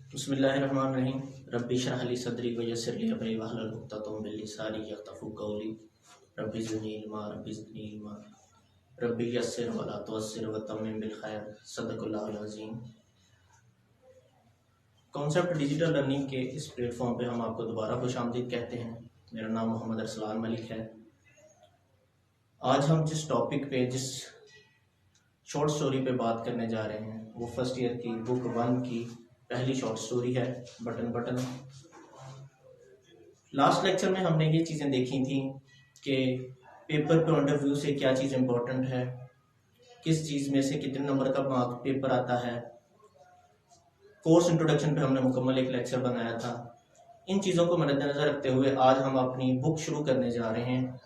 बिस्मिल्लाहिर्रहमानिर्रहीम। रब्बी इश्रह ली सदरी व यस्सिर ली अमरी वहलुल उक़दतम मिन लिसानी यफ़क़हू क़ौली। रब्बी ज़िदनी इल्मा रब्बी यस्सिर व ला तुअस्सिर व तम्मिम बिल खैर। सदक़ल्लाहुल अज़ीम। कॉन्सेप्ट डिजिटल लर्निंग के इस प्लेटफॉर्म पे हम आपको दोबारा खुशामदीद कहते हैं। मेरा नाम मोहम्मद अरसलान मलिक है। आज हम जिस टॉपिक पे जिस शॉर्ट स्टोरी पे बात करने जा रहे हैं वो फर्स्ट ईयर की बुक 1 की पहली शॉर्ट स्टोरी है, बटन बटन। लास्ट लेक्चर में हमने ये चीज़ें देखी थी कि पेपर पॉइंट ऑफ व्यू से क्या चीज़ इम्पोर्टेंट है, किस चीज़ में से कितने नंबर का मार्क पेपर आता है। कोर्स इंट्रोडक्शन पे हमने मुकम्मल एक लेक्चर बनाया था। इन चीज़ों को मद्देनजर रखते हुए आज हम अपनी बुक शुरू करने जा रहे हैं।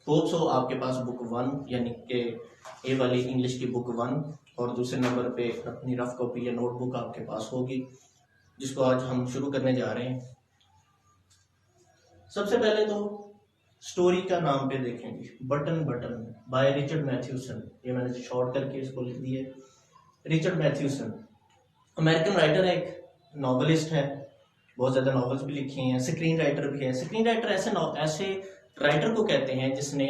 होप सो आपके पास बुक 1 यानी कि ए वाली इंग्लिश की बुक 1 और दूसरे नंबर पे अपनी रफ कॉपी या नोटबुक आपके पास होगी, जिसको आज हम शुरू करने जा रहे हैं। सबसे पहले तो स्टोरी का नाम पे देखेंगे, बटन बटन बाय रिचर्ड मैथ्यूसन। ये मैंने शॉर्ट करके इसको लिख दिए, रिचर्ड मैथ्यूसन। अमेरिकन राइटर है, एक नॉवलिस्ट है, बहुत ज़्यादा नॉवेल्स भी लिखी हैं, स्क्रीन राइटर भी है। स्क्रीन राइटर ऐसे राइटर को कहते हैं जिसने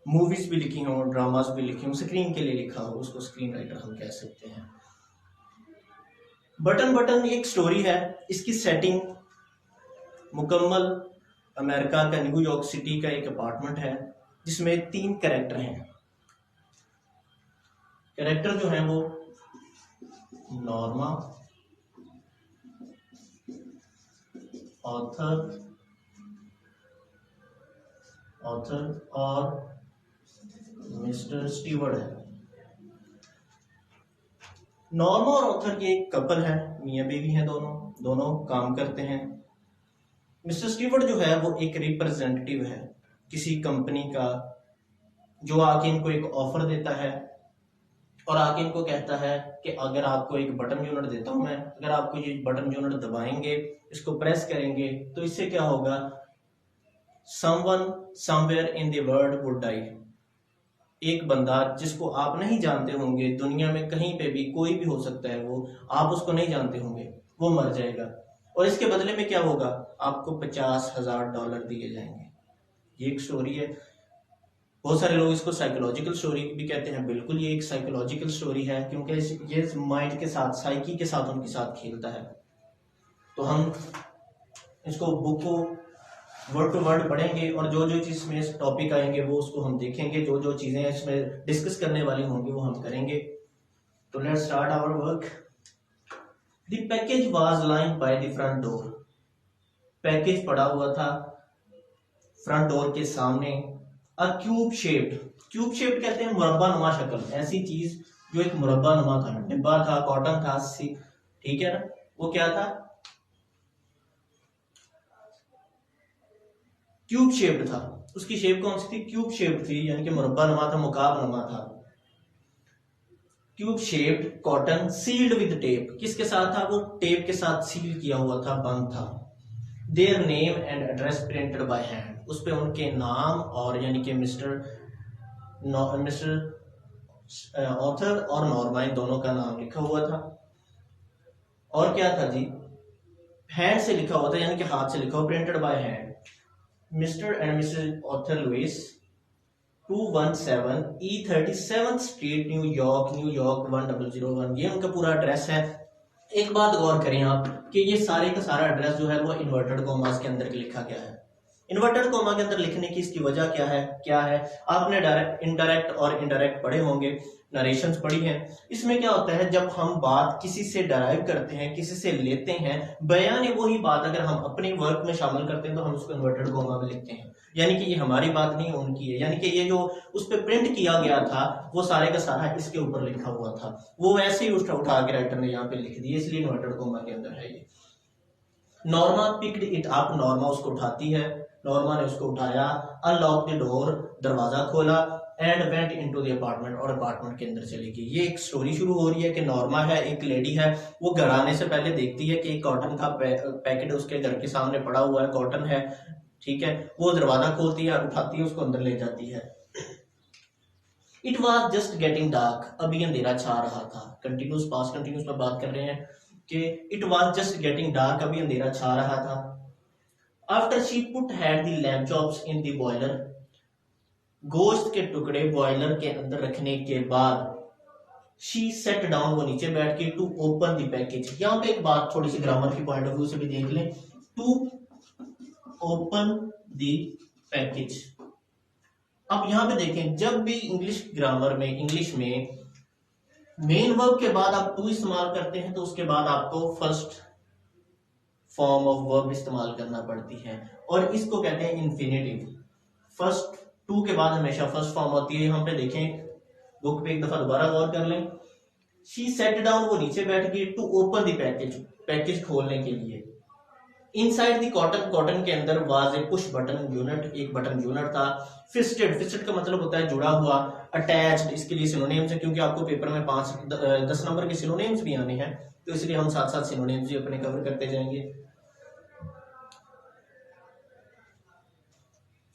मूवीज भी लिखी हों, ड्रामास भी लिखी हों, स्क्रीन के लिए लिखा हो, उसको स्क्रीन राइटर हम कह सकते हैं। बटन बटन एक स्टोरी है। इसकी सेटिंग मुकम्मल अमेरिका का न्यूयॉर्क सिटी का एक अपार्टमेंट है जिसमें 3 कैरेक्टर हैं। कैरेक्टर जो हैं वो नॉर्मा, ऑथर और मिस्टर स्टीवर्ट है। नॉर्मा और ऑथर की एक कपल है, मियाँ बीवी हैं, दोनों काम करते हैं। मिस्टर स्टीवर्ट जो है वो एक रिप्रेजेंटेटिव है किसी कंपनी का, जो आके इनको एक ऑफर देता है और आके इनको कहता है कि अगर आपको एक बटन यूनिट देता हूं मैं, अगर आपको ये बटन यूनिट दबाएंगे, इसको प्रेस करेंगे तो इससे क्या होगा, someone somewhere in the world would die. एक बंदा जिसको आप नहीं जानते होंगे, दुनिया में कहीं पे भी कोई भी हो सकता है, वो आप उसको नहीं जानते होंगे, वो मर जाएगा और इसके बदले में क्या होगा, आपको $50,000 दिए जाएंगे। ये एक स्टोरी है। बहुत सारे लोग इसको साइकोलॉजिकल स्टोरी भी कहते हैं। बिल्कुल ये एक साइकोलॉजिकल स्टोरी है, क्योंकि ये माइंड के साथ, साइकी के साथ उनके साथ खेलता है। तो हम इसको बुक को वर्ड टू वर्ड पढ़ेंगे और जो जो चीज में टॉपिक आएंगे वो उसको हम देखेंगे, जो जो चीजें इसमें डिस्कस करने वाली होंगी वो हम करेंगे। तो let's start our work. The package was lying by the front door. Package पड़ा हुआ था फ्रंट डोर के सामने। अ क्यूब शेप्ड कहते हैं मुरब्बा नुमा शक्ल, ऐसी चीज जो एक मुरब्बा नुमा था, डिब्बा था, कॉटन था, ठीक है ना, वो क्या था, क्यूब शेप्ड था। उसकी शेप कौन सी थी, क्यूब शेप्ड थी, यानी कि मुरब्बा नुमा था, मुकाब नुमा था। Cube shaped, cotton, sealed with tape. किसके साथ था, वो टेप के साथ सील किया हुआ था, बंद था। Their name and address printed by hand. उस पे उनके नाम और यानी कि मिस्टर ऑथर और नॉर्मा, इन दोनों का नाम लिखा हुआ था। और क्या था जी, हैंड से लिखा हुआ था, यानी कि हाथ से लिखा हुआ, printed by hand. Mister and missus Arthur Louis, 217 E37 street, New York 1001। ये उनका पूरा एड्रेस है। एक बात गौर करें आप कि ये सारे का सारा एड्रेस जो है वो इन्वर्टेड कॉमास के अंदर लिखा गया है। इन्वर्टेड कॉमा के अंदर लिखने की इसकी वजह क्या है, आपने डायरेक्ट और इनडायरेक्ट पढ़े होंगे, नरेशंस पढ़ी हैं। इसमें क्या होता है, जब हम बात किसी से डराइव करते हैं, किसी से लेते हैं, बयान वही बात अगर हम अपने वर्क में शामिल करते हैं तो हम उसको इन्वर्टेड कॉमा में लिखते हैं, यानी कि ये हमारी बात नहीं उनकी है। यानी कि ये जो उस पर प्रिंट किया गया था वो सारे का सारा इसके ऊपर लिखा हुआ था, वो वैसे ही उठा के राइटर ने यहाँ पे लिख दिया, इसलिए इन्वर्टेड कॉमा के अंदर है ये। Norma picked it up, Norma उसको उठाती है, नॉर्मा ने उसको उठाया। अनलॉक द डोर, दरवाजा खोला। And went into the apartment, और अपार्टमेंट के अंदर चली गई। ये एक स्टोरी शुरू हो रही है कि नॉर्मा है, एक लेडी है, वो घर आने से पहले देखती है कि एक कॉटन का पैकेट उसके घर के सामने पड़ा हुआ है, कॉटन है, ठीक है। वो दरवाजा खोलती है, उठाती है, उसको अंदर ले जाती है। It was just getting dark, अभी अंधेरा छा रहा था। कंटिन्यूस पास्ट कंटिन्यूस पर बात कर रहे हैं। कि it was just getting dark, अभी अंधेरा छा रहा था। After she put had the lamp chops in the boiler, गोश्त के टुकड़े बॉयलर के अंदर रखने के बाद शी सेट डाउन, वो नीचे बैठ के, टू ओपन द पैकेज। यहाँ पे एक बात थोड़ी सी ग्रामर की पॉइंट ऑफ व्यू से भी देख लें, टू ओपन द पैकेज। अब यहाँ पे देखें, जब भी इंग्लिश ग्रामर में, इंग्लिश में मेन वर्ब के बाद आप टू इस्तेमाल करते हैं तो उसके बाद आपको फर्स्ट फॉर्म ऑफ वर्ब इस्तेमाल करना पड़ती है, और इसको कहते हैं इन्फिनेटिव। फर्स्ट टू के बाद हमेशा फर्स्ट फॉर्म होती है। यहाँ पे देखें, बुक पे एक दफा दोबारा गौर कर लें। शी सेट डाउन, वो नीचे बैठ गई, to open the package, package खोलने के लिए। इनसाइड द कॉटन, कॉटन के अंदर was a push button unit, एक बटन यूनिट था। फिस्टेड, फिस्टेड का मतलब होता है जुड़ा हुआ। अटैच्ड, इसके लिए सिनोनिम्स है, क्योंकि आपको पेपर में 10 नंबर के सिनोनिम्स भी आने हैं, तो इसलिए हम साथ साथ सिनोनिम्स भी अपने कवर करते जाएंगे।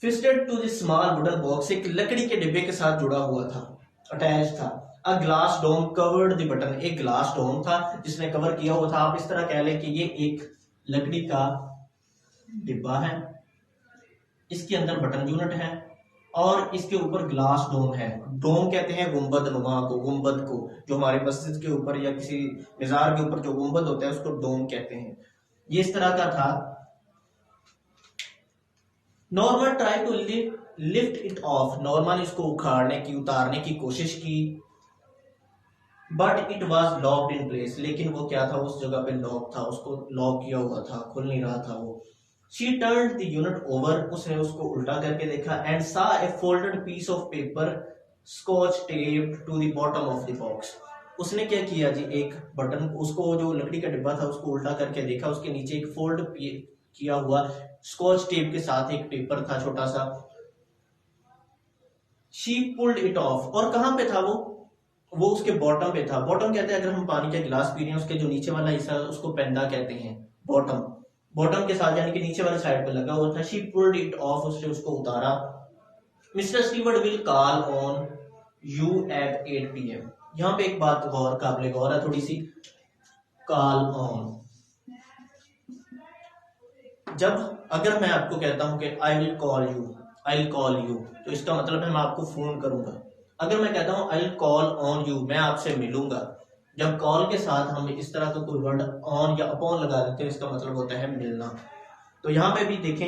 Fisted to the small wooden box, एक लकड़ी के डिब्बे के साथ जुड़ा हुआ था, अटैच था। A glass dome covered the button, एक ग्लास डोम था जिसने कवर किया हुआ था। आप इस तरह कह लें कि ये एक लकड़ी का डिब्बा है, इसके अंदर बटन यूनिट है और इसके ऊपर ग्लास डोम है। डोम कहते हैं गुंबद नुमा को, गुंबद को, जो हमारे मस्जिद के ऊपर या किसी मीज़ार के ऊपर जो गुंबद होता है उसको डोम कहते हैं। ये इस तरह का था। Norman try to lift it off, Norman इसको उखाड़ने की, उतारने की कोशिश की। But it was locked in place, लेकिन वो क्या था, उस जगह पे लॉक था, उसको लॉक किया हुआ था, खुल नहीं रहा था वो। She turned the unit over, उसने उसको उल्टा करके देखा। And saw a folded piece of paper scotch taped to the bottom of the box. उसने क्या किया जी, एक बटन, उसको जो लकड़ी का डिब्बा था उसको उल्टा करके देखा, उसके नीचे एक फोल्ड किया हुआ स्कॉच टेप के साथ एक पेपर था छोटा सा। शी पुल्ड इट ऑफ, और कहां पे था वो उसके बॉटम पे था। बॉटम कहते हैं, अगर हम पानी का गिलास पी रहे हैं उसके जो नीचे वाला हिस्सा है उसको पेंदा कहते हैं, बॉटम। बॉटम के साथ यानी कि नीचे वाली साइड पे लगा हुआ था। शी पुल्ड इट ऑफ, उसने उसको उतारा। Mr Stewart will call on you at 8 PM। यहाँ पे एक बात गौर, काबिल गौर है थोड़ी सी, कॉल ऑन। जब अगर मैं आपको कहता हूं कि I will call you, I will call you, तो इसका मतलब है मैं आपको फोन करूंगा। अगर मैं कहता हूं I will call on you, मैं आपसे मिलूंगा, जब कॉल के साथ हम इस तरह का कोई वर्ड ऑन या अपॉन लगा देते हैं इसका मतलब होता है मिलना। तो यहाँ पे भी देखें,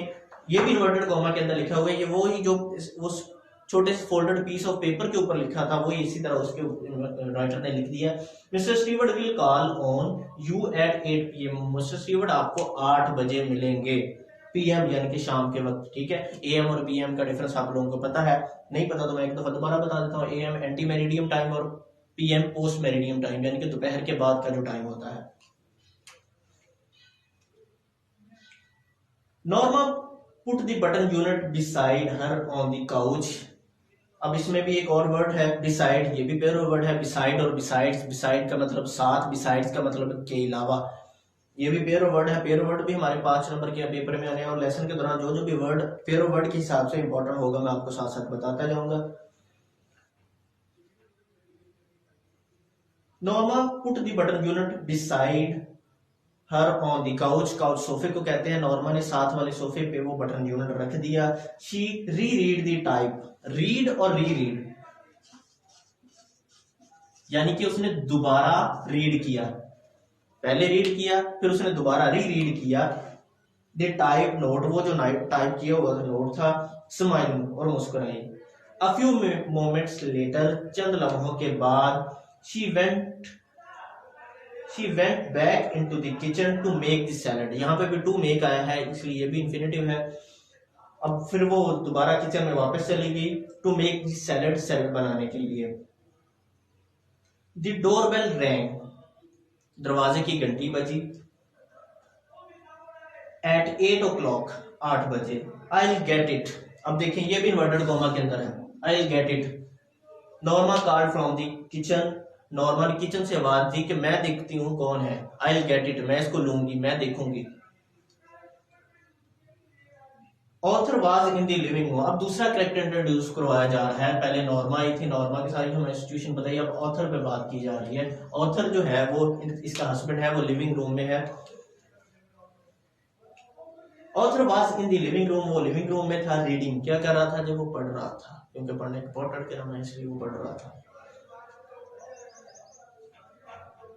ये भी इन्वर्टेड कॉमा के अंदर लिखा हुआ है, ये वो ही जो उस छोटे से फोल्डेड पीस ऑफ पेपर के ऊपर लिखा था वही इसी तरह उसके राइटर ने लिख दिया। Mr Stewart will call on you at 8 PM। Mr Stewart आपको 8 बजे मिलेंगे, PM यानी कि शाम के वक्त, ठीक है। AM और PM का डिफरेंस आप लोगों को पता है, नहीं पता तो मैं एक दफा दोबारा बता देता हूँ। AM एंटी मेरिडियम टाइम और PM पोस्ट मेरिडियम टाइम, यानी कि दोपहर के बाद का जो टाइम होता है। Norma put the button unit beside her on the couch. अब इसमें भी एक और वर्ड है बिसाइड, ये भी पेयर वर्ड है, बिसाइड और बिसाइड्स। बिसाइड का मतलब साथ, बिसाइड्स का मतलब के अलावा, ये भी पेयर वर्ड है। पेयर वर्ड भी हमारे 5 नंबर के पेपर में आने हैं, और लेसन के दौरान जो जो भी वर्ड पेयर वर्ड के हिसाब से इंपॉर्टेंट होगा मैं आपको साथ साथ बताता जाऊंगा। Norma put the button unit beside her on the couch, couch सोफे को कहते हैं। नॉर्मा ने साथ वाले सोफे पे वो बटन यूनिट रख दिया। शी री रीड द टाइप, रीड और री रीड यानी कि उसने दोबारा रीड किया, पहले रीड किया फिर उसने दोबारा री रीड किया। द टाइप नोट, वो जो टाइप किया हुआ था नोट था। स्माइलिंग, और मुस्कुराई। अ फ्यू मोमेंट्स लेटर, चंद लम्हों के बाद, she went back into the kitchen to make the salad. यहाँ पे भी टू मेक आया है इसलिए ये भी इंफिनिटिव है। अब फिर वो दोबारा किचन में वापस चली गई to make the salad, salad बनाने के लिए। द डोरबेल रैंग, दरवाजे की घंटी बजी। एट 8 o'clock, 8 बजे। आई विल गेट इट, अब देखें ये भी इन्वर्टेड कॉमा के अंदर है। I will get it. Norma called from the kitchen, Norma ने किचन से आवाज दी कि मैं देखती हूँ कौन है। आई विल गेट इट, मैं इसको लूंगी, मैं देखूंगी। Author was in the living room. अब दूसरा कैरेक्टर इंट्रोड्यूस करवाया जा रहा है। पहले नॉर्मा आई थी, नॉर्मा की सारी हमें सिचुएशन बताई, अब ऑथर पे बात की जा रही है। ऑथर जो है वो इसका हस्बैंड है, वो लिविंग रूम में है। Author was in the living room, वो लिविंग रूम में था, रीडिंग, क्या कर रहा था, जब वो पढ़ रहा था, क्योंकि पढ़ने का पोर्ट्रेट करना है इसलिए वो पढ़ रहा था।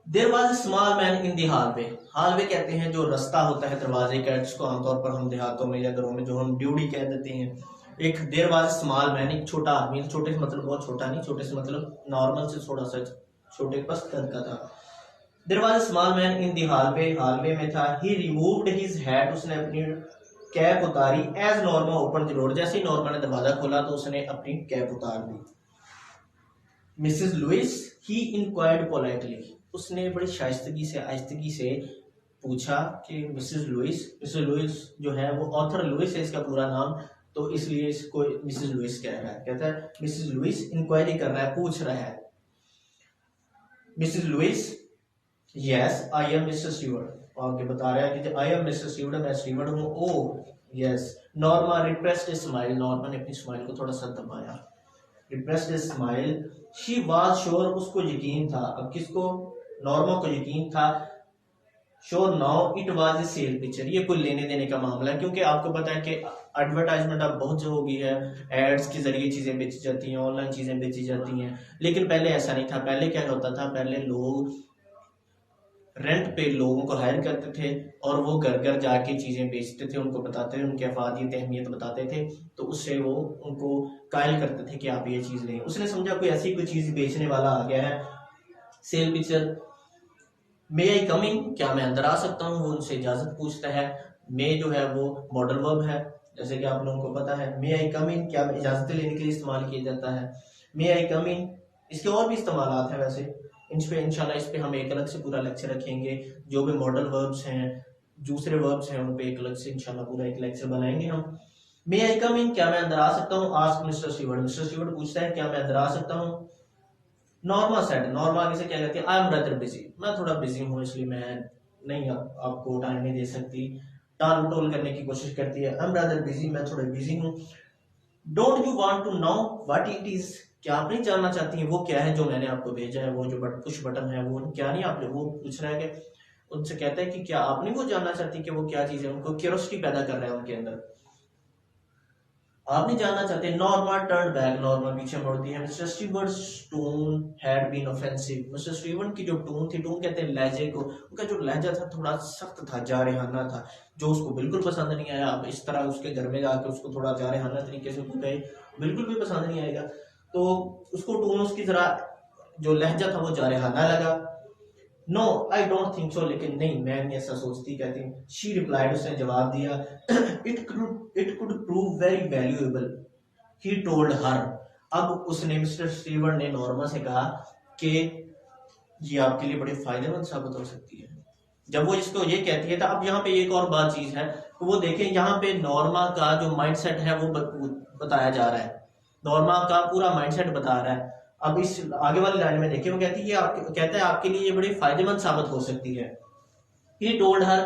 There was a small man in the hallway. Hallway कहते हैं जो रास्ता होता है दरवाजे का, जिसको आमतौर पर हम देहातों में या घरों में जो हम ड्यूटी कह देते हैं। एक there was a small man, एक छोटा आदमी, छोटे से मतलब बहुत छोटा नहीं, छोटे से मतलब नॉर्मल से थोड़ा सा छोटे पस्त कद का था। There was a small man in the hallway, hallway में था। ही रिमूव्ड हिज हैट, उसने अपनी कैप उतारी। As Norma open the door, जैसे ही नॉर्मा ने दरवाजा खोला तो उसने अपनी कैप उतार दी। मिसेस लुइस, ही इंक्वायर्ड पोलाइटली, उसने बड़ी शाइस्तगी से आहिस्तगी से पूछा कि मिसेस लुइस जो है वो ऑथर लुइस है इसका पूरा नाम, तो इसलिए इसको मिसेस लुइस कह रहा है। कहता है मिसेस लुइस इंक्वायरी कर रहा है, पूछ रहा है। Mrs Lewis, yes I am Mr Stewart, आगे बता रहा है कि आई एम मिस्टर स्टीवर्ट, मैं स्टीवर्ट हूँ। Oh yes. Norma repressed a smile, Norma ने अपनी स्माइल को थोड़ा सा दबाया। Repressed a smile, she was sure, उसको यकीन था। अब किसको? नॉर्मा को यकीन था। Sure now it was a sale picture, ये कोई लेने देने का मामला है, क्योंकि आपको पता है कि एडवर्टाइजमेंट अब बहुत जो हो गई है, एड्स के जरिए चीजें बेची जाती हैं, ऑनलाइन चीजें बेची जाती हैं। लेकिन पहले ऐसा नहीं था। पहले क्या होता था, पहले लोग रेंट पे लोगों को हायर करते थे और वो घर घर जाके चीजें बेचते थे, उनको बताते थे, उनकी अफादियत अहमियत बताते थे, तो उससे वो उनको कायल करते थे कि आप ये चीज लें। उसने समझा कोई ऐसी कोई चीज बेचने वाला आ गया है, सेल पिक्चर। मे आई कम इन, क्या मैं अंदर आ सकता हूँ, वो उनसे इजाजत पूछता है। मे जो है वो मॉडल वर्ब है, जैसे कि आप लोगों को पता है। मे आई कम इन, क्या इजाजत लेने के लिए इस्तेमाल किया जाता है। मे आई कम इन, इसके और भी इस्तेमाल हैं वैसे, इंशाल्लाह इस पे हम एक अलग से पूरा लेक्चर रखेंगे। जो भी मॉडल वर्ब्स हैं, दूसरे वर्ब्स हैं, उन पे एक अलग से इंशाल्लाह पूरा एक लेक्चर बनाएंगे हम। मे आई कम इन, क्या मैं अंदर आ सकता हूँ। Ask mister Stewart, mister Stewart पूछता है क्या मैं अंदर आ सकता हूँ। नॉर्मा सेड, नॉर्मा आगे से क्या कहती है, आई एम रादर बिजी, मैं थोड़ा बिजी हूँ इसलिए मैं नहीं आपको टाइम नहीं दे सकती। टाल टोल करने की कोशिश करती है, आई एम रादर बिजी, मैं थोड़ा बिजी हूँ। Don't you want to know what it is, क्या आप नहीं जानना चाहती हैं वो क्या है जो मैंने आपको भेजा है, वो जो पुश बटन है वो क्या नहीं, आप वो पूछ रहा है कि उनसे कहता है कि क्या आप नहीं वो जानना चाहती कि वो क्या चीज है, उनको क्यूरियोसिटी पैदा कर रहा है उनके अंदर, आप नहीं जानना चाहते। नॉर्मा टर्न बैक, नॉर्मा पीछे मुड़ती है। Mr Stewart's tone had been offensive, Mr Stewart की जो टोन थी, टोन कहते हैं लहजे को, उनका जो लहजा था थोड़ा सख्त था, जारहाना था, जो उसको बिल्कुल पसंद नहीं आया। अब इस तरह उसके घर में जाकर उसको थोड़ा जारहाना तरीके से पूछे, बिल्कुल भी पसंद नहीं आएगा, तो उसको टोन उसकी जरा जो लहजा था वो जारहाना लगा। No I don't think so, लेकिन नहीं मैं नहीं ऐसा सोचती, कहती हूँ। शी रिप्लाइड, उसने जवाब दिया। It could prove very valuable, he told her. अब उसने, मिस्टर स्टीवर्ट ने नॉर्मा से कहा कि ये आपके लिए बड़े फायदेमंद साबित हो सकती है। जब वो इसको ये कहती है, तो अब यहाँ पे एक और बात चीज है, तो वो देखें यहाँ पे नॉर्मा का जो माइंडसेट है वो बताया जा रहा है, नॉर्मा का पूरा माइंडसेट बता रहा है। अब इस आगे वाली लाइन में देखिए, वो कहती है कहता है आपके लिए ये बड़ी फायदेमंद साबित हो सकती है। He told her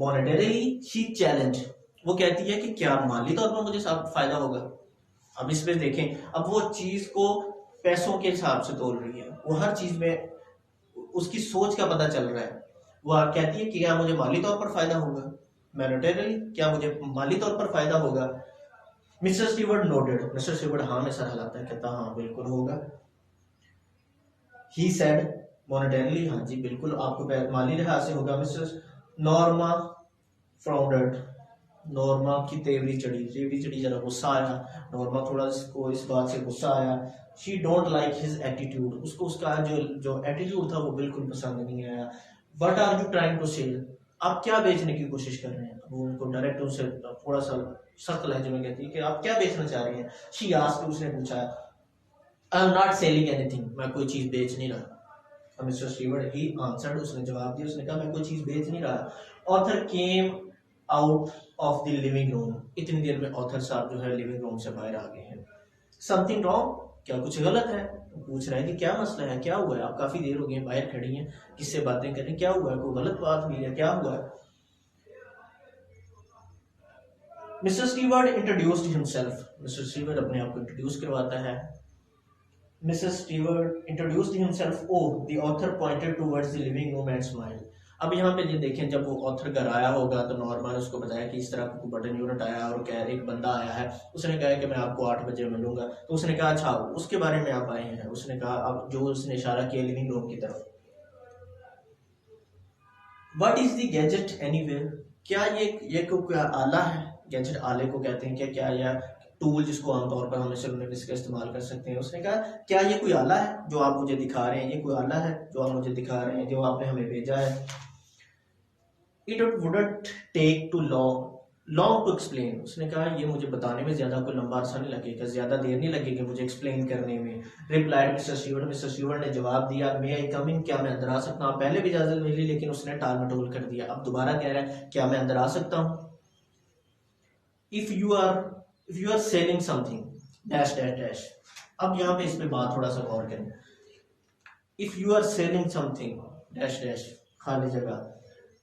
monetarily, she challenged, वो कहती है कि क्या माली तौर पर मुझे फायदा होगा। अब इसमें देखें, अब वो चीज को पैसों के हिसाब से तोल रही है, वो हर चीज में उसकी सोच का पता चल रहा है। वो कहती है कि क्या मुझे माली तौर पर फायदा होगा, मॉनेटरीली, क्या मुझे माली तौर पर फायदा होगा। Mister Stewart noted, mister Stewart हाँ में सर हिलाता है, कहता हाँ बिल्कुल होगा। ही सेड मॉनेटरीली, हाँ जी बिल्कुल आपको माली लिहाज से होगा। मिस्टर नॉर्मा फ्राउंडेड, नॉर्मा की तेवरी चढ़ी, जरा गुस्सा आया। नॉर्मा थोड़ा इसको इस बात से गुस्सा आया। She don't like his attitude, उसको उसका जो एटीट्यूड था वो बिल्कुल पसंद नहीं आया। What are you trying to sell, आप क्या बेचने की कोशिश कर रहे हैं। वो उनको डायरेक्ट उनसे थोड़ा सा सख्त लहजे में कहती है कि आप क्या बेचना चाह रही हैं। शी आस्क्ड, उसने पूछा, आई एम नॉट सेलिंग एनीथिंग, मैं कोई चीज बेच नहीं रहा। मिस्टर स्टीवर्ट ही आंसर्ड, उसने जवाब दिया, उसने कहा मैं कोई चीज बेच नहीं रहा। Author came out of the living room, इतनी देर में ऑथर साहब जो है लिविंग रूम से बाहर आ गए हैं। समथिंग रॉन्ग, क्या कुछ गलत है, पूछ रहे हैं कि क्या मसला है, क्या हुआ है, आप काफी देर हो गई बाहर खड़ी हैं, किससे बातें कर रही, क्या हुआ है, कोई गलत बात हुई है, क्या हुआ है। Mister Stewart introduced himself, mister Stewart अपने आप को इंट्रोड्यूस करवाता है। Mister Stewart introduced himself, oh the author pointed towards the living room and smile. अब यहाँ पे ये देखें, जब वो ऑथर घर आया होगा तो नॉर्मा ने उसको बताया कि इस तरह को बटन यूनिट आया और कह एक बंदा आया है, उसने कहा कि मैं आपको 8 बजे मिलूंगा। तो उसने कहा अच्छा उसके बारे में आप आए हैं। उसने कहा, अब जो उसने इशारा किया लिविंग रूम की तरफ। What is the gadget anywhere, क्या ये कोई आला है? गैजेट आले को कहते हैं, क्या यह टूल जिसको आमतौर पर हम इसका इस्तेमाल कर सकते हैं। उसने कहा क्या ये कोई आला है जो आप मुझे दिखा रहे हैं? ये कोई आला है जो आप मुझे दिखा रहे हैं, जो आपने हमें भेजा है? It wouldn't take too long to explain. उसने कहा ये मुझे बताने में ज्यादा कोई लंबा अरसा नहीं लगेगा, ज्यादा देर नहीं लगेगी मुझे एक्सप्लेन करने में। Replied mister Stewart, mister Stewart ने जवाब दिया, मे आई कम इन, क्या मैं अंदर आ सकता हूँ? पहले भी इजाजत मिली लेकिन उसने टाल मटोल कर दिया, अब दोबारा कह रहा है क्या मैं अंदर आ सकता हूँ? If you are selling something dash dash dash. अब यहाँ पे इस पे बात थोड़ा सा गौर करें। If you are selling something dash dash खाली जगह।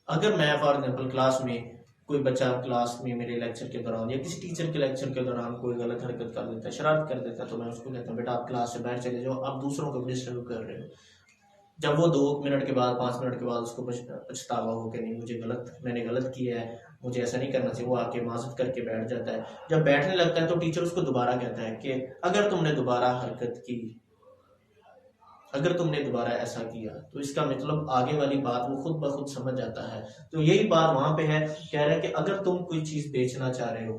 अगर मैं फॉर एग्जाम्पल क्लास में, कोई बच्चा क्लास में मेरे लेक्चर के दौरान या किसी टीचर के लेक्चर के दौरान कोई गलत हरकत कर देता है, शरारत कर देता है, तो मैं उसको कहता हूँ बेटा आप क्लास से बाहर चले जाओ, आप दूसरों को डिस्टर्ब कर रहे हो। जब वो 2 मिनट के बाद 5 मिनट के बाद उसको पछतावा हो कि नहीं मैंने गलत किया है, मुझे ऐसा नहीं करना चाहिए, वो आके माजत करके बैठ जाता है। जब बैठने लगता है तो टीचर उसको दोबारा कहता है कि अगर तुमने दोबारा हरकत की, अगर तुमने दोबारा ऐसा किया, तो इसका मतलब आगे वाली बात वो खुद ब खुद समझ जाता है। तो यही बात वहां पे है, कह रहा है कि अगर तुम कोई चीज बेचना चाह रहे हो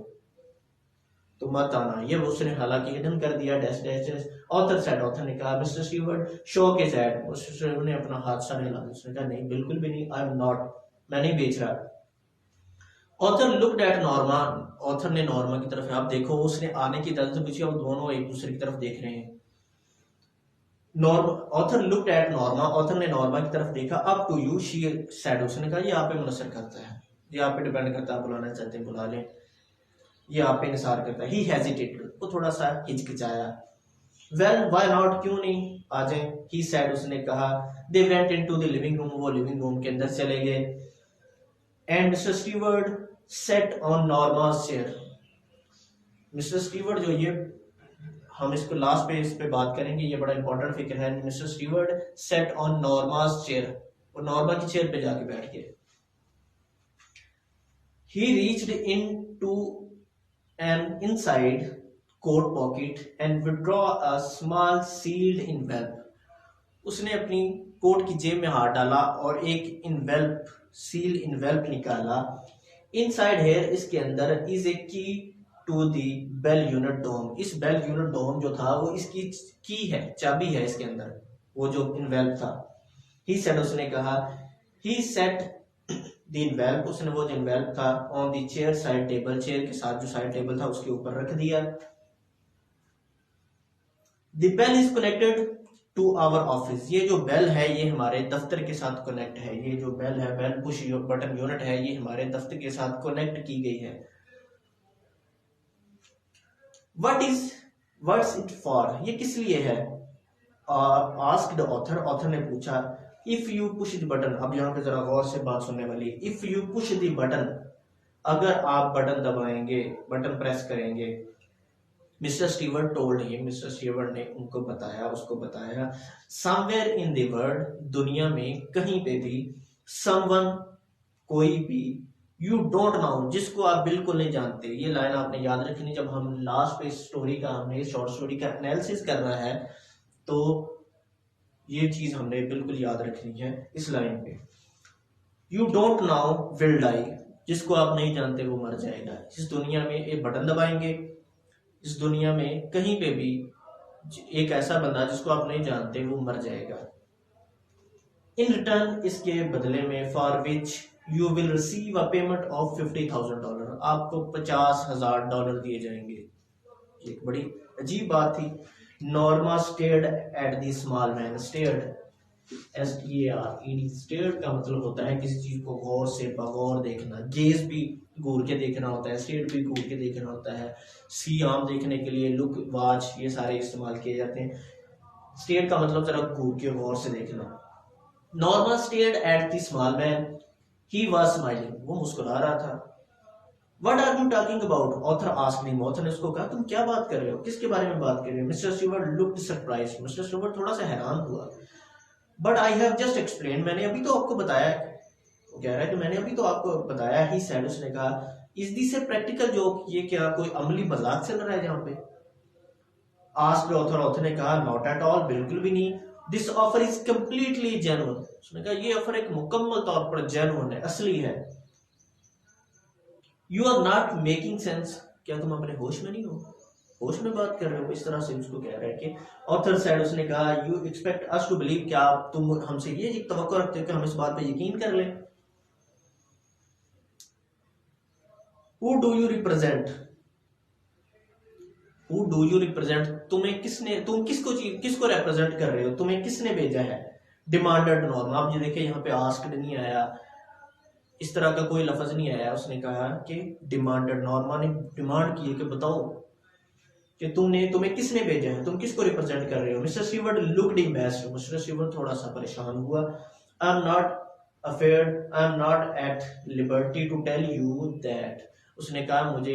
तो मत आना। ये उसने हालांकि हिडन कर दिया dash dash dash. Author said, author ने कहा मिस्टर स्टीवर्ट शो के सेड, उसने अपना हाथ सामने हिला दिया, उसने कहा नहीं बिल्कुल भी नहीं, आई एम नॉट, मैं नहीं बेच रहा। Author looked at Norma, author ने नॉर्मा की तरफ, आप देखो उसने आने की तरफ से पूछी, अब दोनों एक दूसरे की तरफ देख रहे हैं। Author looked at Norma, author ने नॉर्मा की तरफ देखा। Up to you she said, उसने कहा ये आप पे मुनसर करता है, ये आप पे डिपेंड करता है, बुलाना चाहते हैं बुला लें, ये आप पे निसार करता है। ही हेजिटेटेड, वो थोड़ा सा हिचकिचाया। वेल व्हाई नॉट, क्यों नहीं आ जाए। ही सेड, उसने कहा। They went into the living room, वो लिविंग रूम के अंदर चले गए। And mister Stewart sat on Norma's chair, mister Stewart जो ये हम इसको लास्ट पे इस पे बात करेंगे, ये बड़ा इंपॉर्टेंट फिक्र है। Mister Stewart sat on Norma's chair, वो नॉर्मा की चेयर पे जाके बैठ गए। He reached into an inside coat pocket and withdraw a small sealed envelope, उसने अपनी कोट की जेब में हाथ डाला और एक इनवेल्प, सील इनवेल्प निकाला। इनसाइड हेयर, इसके अंदर, इज ए की टू दी बेल यूनिट डोम, इस बेल यूनिट डोम जो था वो इसकी की है, चाबी है इसके अंदर, वो जो इनवेल्प था। ही सेड, उसने कहा। ही सेट द इनवेल्प, उसने वो जो इनवेल्प था on the chair side table, chair के साथ जो साइड टेबल था उसके ऊपर रख दिया। The bell is connected to our office, ये जो बेल है ये हमारे दफ्तर के साथ कनेक्ट है। ये जो बेल है, बेल पुश बटन यूनिट है, ये हमारे दफ्तर के साथ कनेक्ट की गई है। व्हाट्स इट फॉर, ये किस लिए है? आस्क्ड ऑथर, ऑथर ने पूछा। If you push the button, अब यहाँ पे जरा गौर से बात सुनने वाली। If you push the button, अगर आप बटन दबाएंगे, बटन प्रेस करेंगे। Mister Stewart told him, mister Stewart ने उनको बताया, उसको बताया। समवेयर इन द वर्ल्ड, दुनिया में कहीं पे भी, समवन, कोई भी, यू डोंट नो, जिसको आप बिल्कुल नहीं जानते। ये लाइन आपने याद रखनी जब हम लास्ट पे स्टोरी का, हमने शॉर्ट स्टोरी का एनालिसिस कर रहा है, तो ये चीज हमने बिल्कुल याद रखनी है इस लाइन पे। You don't know will die, जिसको आप नहीं जानते वो मर जाएगा। इस दुनिया में एक बटन दबाएंगे, इस दुनिया में कहीं पे भी एक ऐसा बंदा जिसको आप नहीं जानते वो मर जाएगा। इन रिटर्न, इसके बदले में, for which you will receive a payment of $50,000, आपको $50,000 दिए जाएंगे। एक बड़ी अजीब बात थी। Norma stared at the small man, stared STARED, stared का मतलब होता है किसी चीज को गौर से, बगौर देखना। गेज भी घूर के देखना होता है, स्टेयर्ड भी घूर के देखना होता है। सी आम देखने के लिए, लुक, वॉच, ये सारे इस्तेमाल किए जाते हैं। स्टेयर्ड का मतलब जरा घूर के गौर से देखना। Norma stared at the small man, he was smiling, वो मुस्कुरा रहा था। What are you talking about? Author asked him, author ने उसको कहा तुम क्या बात कर रहे हो, किसके बारे में बात कर रहे हो? Mister Stewart looked surprised, mister Stewart थोड़ा सा हैरान हुआ। But I have just explain, मैंने अभी तो आपको बताया। वो कह रहा है कि मैंने अभी तो आपको बताया ही सेड, उसने कहा is this a practical joke, ये क्या कोई अमली मजाक चल रहा है यहाँ पे? आस्क्ड ऑथर, ऑथर ने कहा नॉट एट ऑल, बिल्कुल भी नहीं। This offer is completely genuine, उसने कहा ये ऑफर एक मुकम्मल तौर पर जेन्युइन है, असली है। You are not making sense, क्या तुम अपने होश में नहीं हो, होश में बात कर रहे हो? इस तरह से उसको कह रहा है कि ऑथर सेड, उसने कहा you expect us to believe, क्या तुम हमसे ये तवक्को रखते हो कि हम इस बात पे यकीन कर लें? Who do you represent? Who do you represent? तुम्हें किसने, तुम किसको रिप्रेजेंट कर रहे हो, तुम्हें किसने भेजा है? डिमांडेड नॉर्म, आप ये देखिए यहाँ पे आस्क्ड नहीं आया, इस तरह का कोई लफ्ज नहीं आया। उसने कहा कि डिमांडेड, नॉर्मा ने डिमांड की है कि बताओ कि तुम्हें किसने भेजा है, तुम किसको रिप्रेजेंट कर रहे हो? Mister Stewart looked embarrassed, mister Stewart थोड़ा सा परेशान हुआ। I am not afraid, I am not at liberty to tell you that, उसने कहा मुझे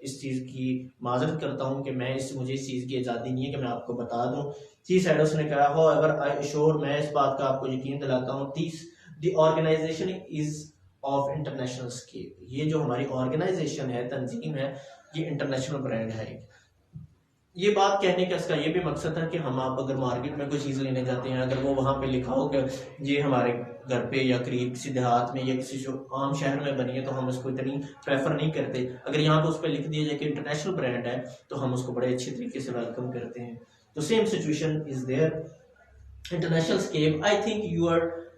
इस चीज की माजरत करता हूं कि मुझे इस चीज की आजादी नहीं है कि मैं आपको बता दूं। ची साइड उसने कहा हो अगर आई अश्योर, मैं इस बात का आपको यकीन दिलाता हूं, the organization is of international scale, ये जो हमारी ऑर्गेनाइजेशन है, तंजीम है, ये इंटरनेशनल ब्रांड है। ये बात कहने का इसका ये भी मकसद है कि हम आप अगर मार्केट में कोई चीज़ लेने जाते हैं, अगर वो वहाँ पे लिखा हो कि ये हमारे घर पे या करीब किसी देहात में या किसी जो आम शहर में बनी है, तो हम उसको इतनी प्रेफर नहीं करते। अगर यहाँ पे उस पर लिख दिया जाए कि इंटरनेशनल ब्रांड है, तो हम उसको बड़े अच्छे तरीके से वेलकम करते हैं। तो same situation is there, international scape, I think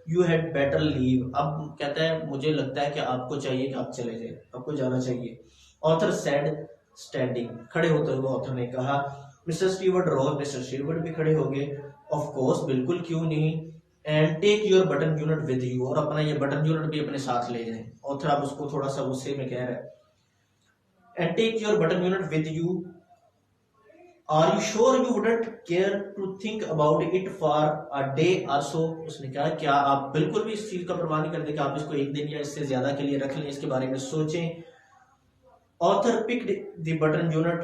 you had better leave. अब कहता है मुझे लगता है कि आपको चाहिए कि आप चले जाए, आपको जाना चाहिए। ऑथर सेड स्टैंडिंग, खड़े होते हुए ऑथर ने कहा। Mr Stewart rose, Mr Stewart भी खड़े हो गए। ऑफ कोर्स, बिल्कुल, क्यों नहीं। And take your button unit with you, और अपना ये बटन यूनिट भी अपने साथ ले जाएं। ऑथर अब उसको थोड़ा सा गुस्से में कह रहा है, and take your button unit with you, are you sure you wouldn't care to think about it for a day or so, उसने कहा क्या आप बिल्कुल भी इस चीज का परवाह नहीं करते कि आप इसको एक दिन या इससे ज्यादा के लिए रख लें, इसके बारे में सोचें। Author picked the button unit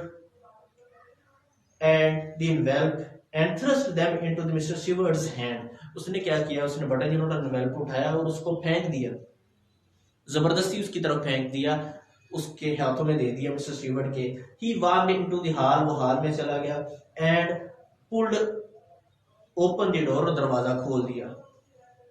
and the envelope and thrust them into the Mr. Stewart's hand. उसने क्या किया, उसने बटन यूनिट और एनवेलप उठाया और उसको फेंक दिया, जबरदस्ती उसकी तरफ फेंक दिया, उसके हाथों में दे दिया मिस्टर स्टीवर्ट के। He walked into the hall, वो हॉल में चला गया, and pulled open the door, दरवाजा खोल दिया।